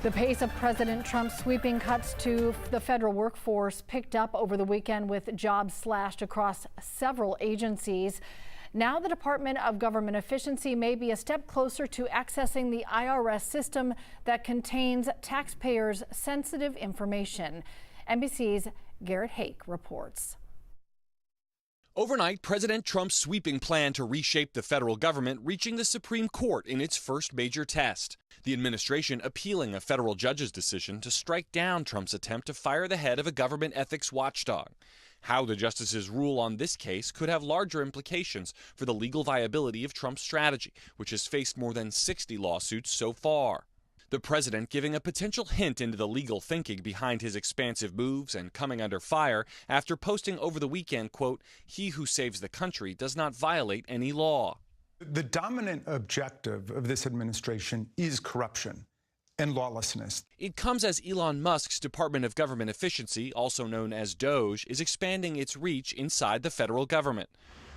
The pace of President Trump's sweeping cuts to the federal workforce picked up over the weekend with jobs slashed across several agencies. Now the Department of Government Efficiency may be a step closer to accessing the IRS system that contains taxpayers' sensitive information. NBC's Garrett Hake reports. Overnight, President Trump's sweeping plan to reshape the federal government reaching the Supreme Court in its first major test. The administration appealing a federal judge's decision to strike down Trump's attempt to fire the head of a government ethics watchdog. How the justices rule on this case could have larger implications for the legal viability of Trump's strategy, which has faced more than 60 lawsuits so far. The president giving a potential hint into the legal thinking behind his expansive moves and coming under fire after posting over the weekend, quote, "He who saves the country does not violate any law." The dominant objective of this administration is corruption and lawlessness. It comes as Elon Musk's Department of Government Efficiency, also known as DOGE, is expanding its reach inside the federal government.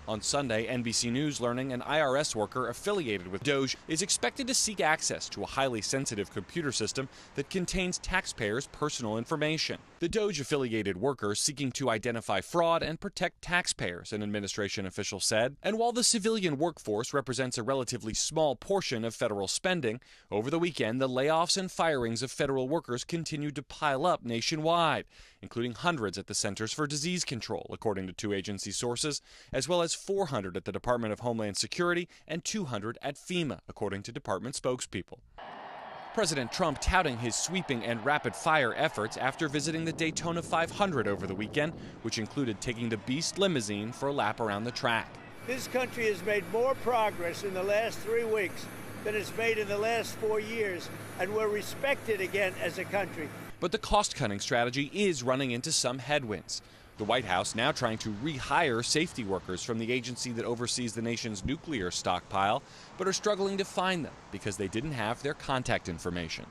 On Sunday, NBC News learning an IRS worker affiliated with DOGE is expected to seek access to a highly sensitive computer system that contains taxpayers' personal information. The DOGE-affiliated worker seeking to identify fraud and protect taxpayers, an administration official said. And while the civilian workforce represents a relatively small portion of federal spending, over the weekend the layoffs and firings of federal workers continued to pile up nationwide, including hundreds at the Centers for Disease Control, according to two agency sources, as well as 400 at the Department of Homeland Security and 200 at FEMA, according to department spokespeople. President Trump touting his sweeping and rapid-fire efforts after visiting the Daytona 500 over the weekend, which included taking the Beast limousine for a lap around the track. This country has made more progress in the last 3 weeks than it's made in the last 4 years, and we're respected again as a country. But the cost-cutting strategy is running into some headwinds. The White House now trying to rehire safety workers from the agency that oversees the nation's nuclear stockpile, but are struggling to find them because they didn't have their contact information.